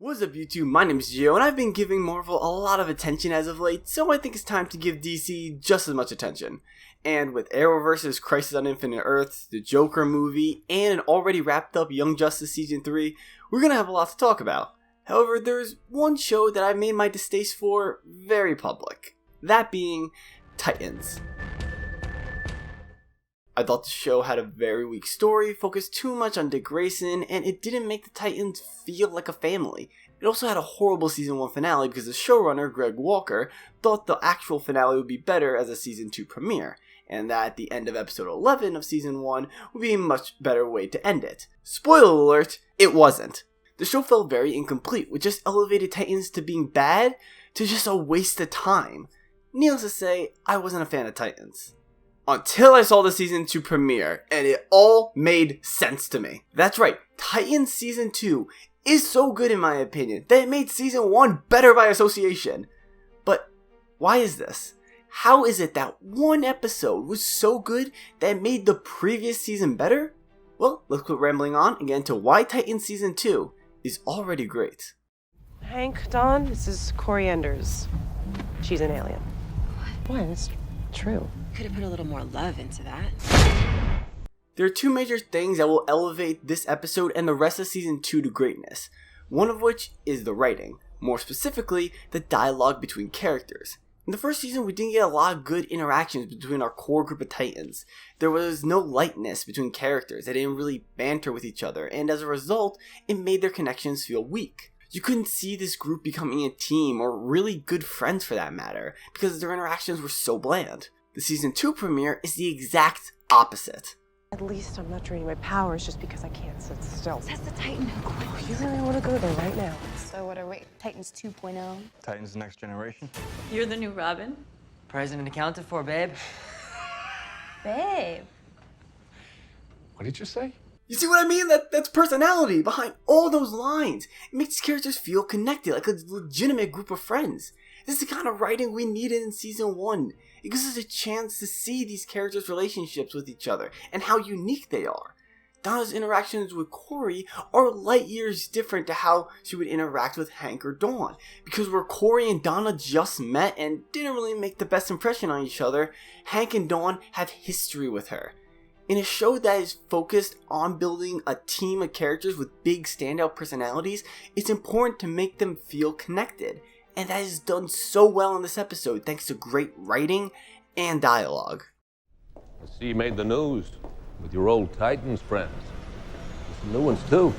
What's up YouTube, my name is Gio and I've been giving Marvel a lot of attention as of late, so I think it's time to give DC just as much attention. And with Arrowverse's Crisis on Infinite Earths, the Joker movie, and an already wrapped up Young Justice Season 3, we're gonna have a lot to talk about. However, there's one show that I made my distaste for very public, that being Titans. I thought the show had a very weak story, focused too much on Dick Grayson, and it didn't make the Titans feel like a family. It also had a horrible Season 1 finale because the showrunner, Greg Walker, thought the actual finale would be better as a Season 2 premiere, and that at the end of episode 11 of Season 1 would be a much better way to end it. Spoiler alert, it wasn't. The show felt very incomplete, which just elevated Titans to being bad to just a waste of time. Needless to say, I wasn't a fan of Titans. Until I saw the Season 2 premiere, and it all made sense to me. That's right, Titans Season 2 is so good in my opinion that it made Season 1 better by association. But why is this? How is it that one episode was so good that it made the previous season better? Well, let's quit rambling on and get into why Titans Season 2 is already great. Hank, Dawn, this is Corey Enders. She's an alien. What? It's true. Could have put a little more love into that. There are two major things that will elevate this episode and the rest of Season 2 to greatness. One of which is the writing. More specifically, the dialogue between characters. In the first season, we didn't get a lot of good interactions between our core group of Titans. There was no lightness between characters. They didn't really banter with each other, and as a result, it made their connections feel weak. You couldn't see this group becoming a team, or really good friends for that matter, because their interactions were so bland. The Season 2 premiere is the exact opposite. At least I'm not draining my powers just because I can't sit still. That's the Titan who quit. You really want to go there right now? So what are we, Titans 2.0? Titans Next Generation. You're the new Robin? President accounted for, babe. Babe. What did you say? You see what I mean? That's personality behind all those lines. It makes characters feel connected, like a legitimate group of friends. This is the kind of writing we needed in Season 1. It gives us a chance to see these characters' relationships with each other, and how unique they are. Donna's interactions with Corey are light years different to how she would interact with Hank or Dawn. Because where Corey and Donna just met and didn't really make the best impression on each other, Hank and Dawn have history with her. In a show that is focused on building a team of characters with big standout personalities, it's important to make them feel connected. And that is done so well in this episode thanks to great writing and dialogue. I see you made the news with your old Titans friends. There's some new ones too.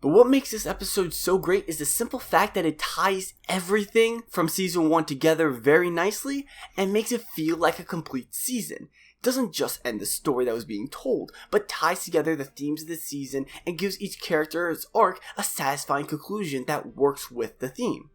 But what makes this episode so great is the simple fact that it ties everything from Season 1 together very nicely and makes it feel like a complete season. It doesn't just end the story that was being told, but ties together the themes of the season and gives each character's arc a satisfying conclusion that works with the theme.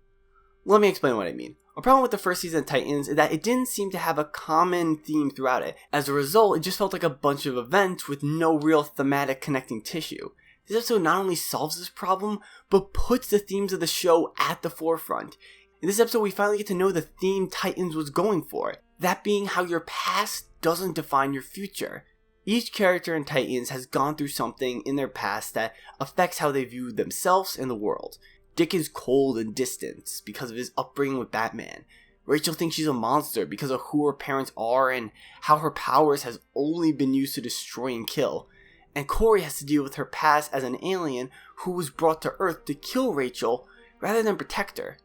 Let me explain what I mean. A problem with the first season of Titans is that it didn't seem to have a common theme throughout it. As a result, it just felt like a bunch of events with no real thematic connecting tissue. This episode not only solves this problem, but puts the themes of the show at the forefront. In this episode, we finally get to know the theme Titans was going for, that being how your past doesn't define your future. Each character in Titans has gone through something in their past that affects how they view themselves and the world. Dick is cold and distant because of his upbringing with Batman. Rachel thinks she's a monster because of who her parents are and how her powers has only been used to destroy and kill. And Corey has to deal with her past as an alien who was brought to Earth to kill Rachel rather than protect her.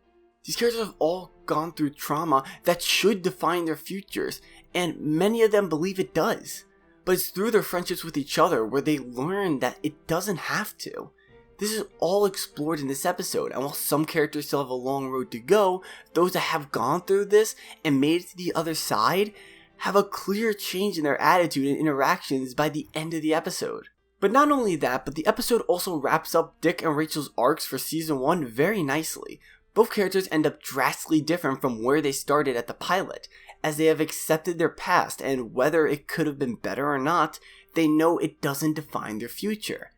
These characters have all gone through trauma that should define their futures, and many of them believe it does. But it's through their friendships with each other where they learn that it doesn't have to. This is all explored in this episode, and while some characters still have a long road to go, those that have gone through this and made it to the other side have a clear change in their attitude and interactions by the end of the episode. But not only that, but the episode also wraps up Dick and Rachel's arcs for Season 1 very nicely. Both characters end up drastically different from where they started at the pilot, as they have accepted their past, and whether it could have been better or not, they know it doesn't define their future.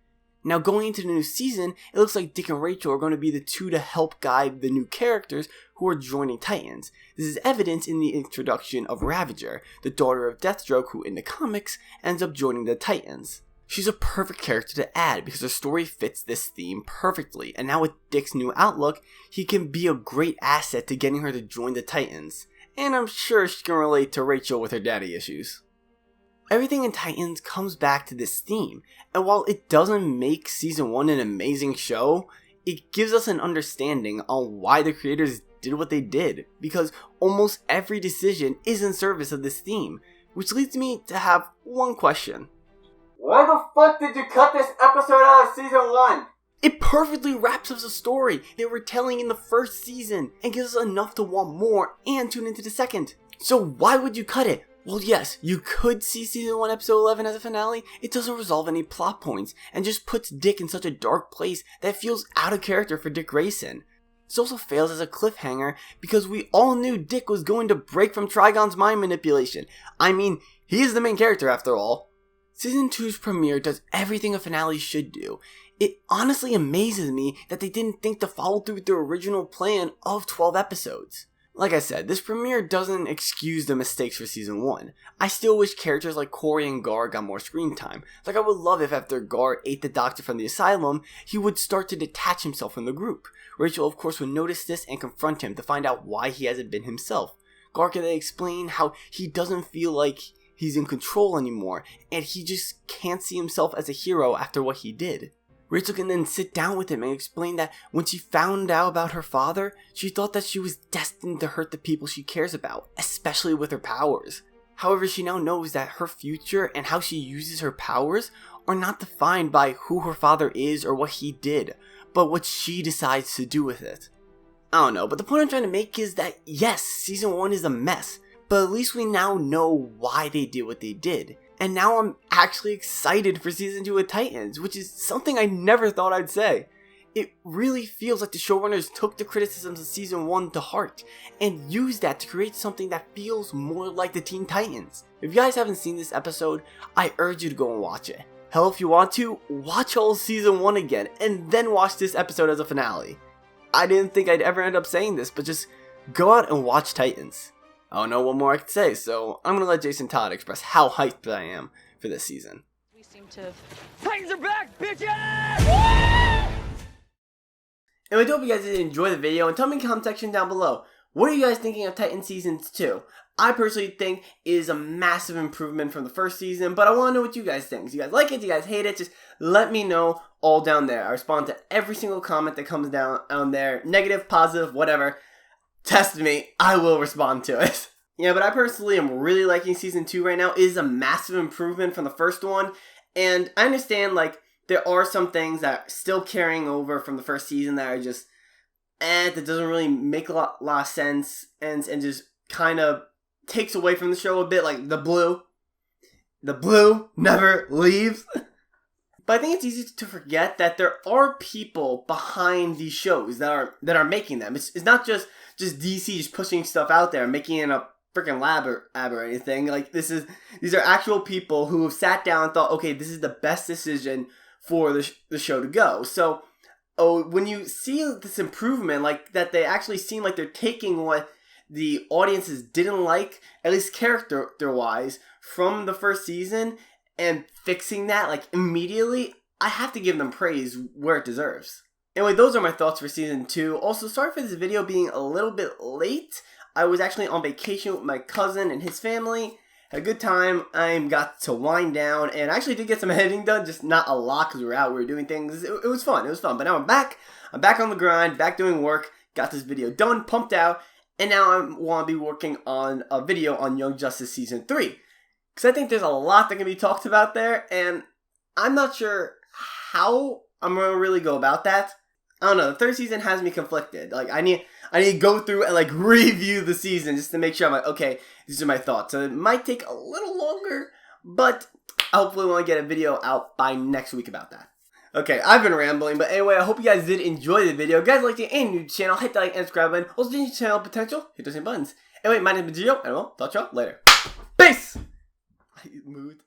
Now going into the new season, it looks like Dick and Rachel are going to be the two to help guide the new characters who are joining Titans. This is evident in the introduction of Ravager, the daughter of Deathstroke, who in the comics ends up joining the Titans. She's a perfect character to add because her story fits this theme perfectly, and now with Dick's new outlook, he can be a great asset to getting her to join the Titans, and I'm sure she can relate to Rachel with her daddy issues. Everything in Titans comes back to this theme, and while it doesn't make Season 1 an amazing show, it gives us an understanding on why the creators did what they did, because almost every decision is in service of this theme, which leads me to have one question. Why the fuck did you cut this episode out of Season 1? It perfectly wraps up the story they were telling in the first season, and gives us enough to want more and tune into the second. So why would you cut it? Well, yes, you could see Season 1 Episode 11 as a finale. It doesn't resolve any plot points, and just puts Dick in such a dark place that feels out of character for Dick Grayson. This also fails as a cliffhanger, because we all knew Dick was going to break from Trigon's mind manipulation. I mean, he is the main character after all. Season 2's premiere does everything a finale should do. It honestly amazes me that they didn't think to follow through with their original plan of 12 episodes. Like I said, this premiere doesn't excuse the mistakes for Season 1. I still wish characters like Corey and Gar got more screen time. Like I would love if after Gar ate the doctor from the asylum, he would start to detach himself from the group. Rachel of course would notice this and confront him to find out why he hasn't been himself. Gar can then explain how he doesn't feel like he's in control anymore, and he just can't see himself as a hero after what he did. Rachel can then sit down with him and explain that when she found out about her father, she thought that she was destined to hurt the people she cares about, especially with her powers. However, she now knows that her future and how she uses her powers are not defined by who her father is or what he did, but what she decides to do with it. I don't know, but the point I'm trying to make is that yes, Season 1 is a mess, but at least we now know why they did what they did. And now I'm actually excited for Season 2 of Titans, which is something I never thought I'd say. It really feels like the showrunners took the criticisms of Season 1 to heart, and used that to create something that feels more like the Teen Titans. If you guys haven't seen this episode, I urge you to go and watch it. Hell, if you want to, watch all Season 1 again, and then watch this episode as a finale. I didn't think I'd ever end up saying this, but just go out and watch Titans. I don't know what more I could say, so I'm gonna let Jason Todd express how hyped I am for this season. We seem to have... Titans are back, bitches! And I hope you guys did enjoy the video, and tell me in the comment section down below, what are you guys thinking of Titan Season 2? I personally think it is a massive improvement from the first season, but I want to know what you guys think. Do you guys like it? Do you guys hate it? Just let me know all down there. I respond to every single comment that comes down there, negative, positive, whatever. Test me, I will respond to it. Yeah, but I personally am really liking Season 2 right now. It is a massive improvement from the first one, and I understand, like, there are some things that are still carrying over from the first season that are just, that doesn't really make a lot of sense, and just kind of takes away from the show a bit, like the blue. The blue never leaves. But I think it's easy to forget that there are people behind these shows that are making them. It's not just DC just pushing stuff out there and making it in a freaking lab or anything. Like these are actual people who have sat down and thought, okay, this is the best decision for the show to go. So, when you see this improvement, like that, they actually seem like they're taking what the audiences didn't like, at least character-wise, from the first season, and fixing that, like, immediately, I have to give them praise where it deserves. Anyway, those are my thoughts for Season 2. Also, sorry for this video being a little bit late. I was actually on vacation with my cousin and his family. Had a good time. I got to wind down, and I actually did get some editing done, just not a lot because we were out, we were doing things. It was fun, but now I'm back on the grind, back doing work, got this video done, pumped out, and now I want to be working on a video on Young Justice Season 3. Because I think there's a lot that can be talked about there, and I'm not sure how I'm going to really go about that. I don't know, the third season has me conflicted. Like, I need to go through and, like, review the season just to make sure I'm like, okay, these are my thoughts. So it might take a little longer, but I hopefully want to get a video out by next week about that. Okay, I've been rambling, but anyway, I hope you guys did enjoy the video. If you guys liked it and new to the channel, hit that like and subscribe button. Also, change the channel potential, hit those same buttons. Anyway, my name is Gio, and I will talk to y'all later. Peace! I moved.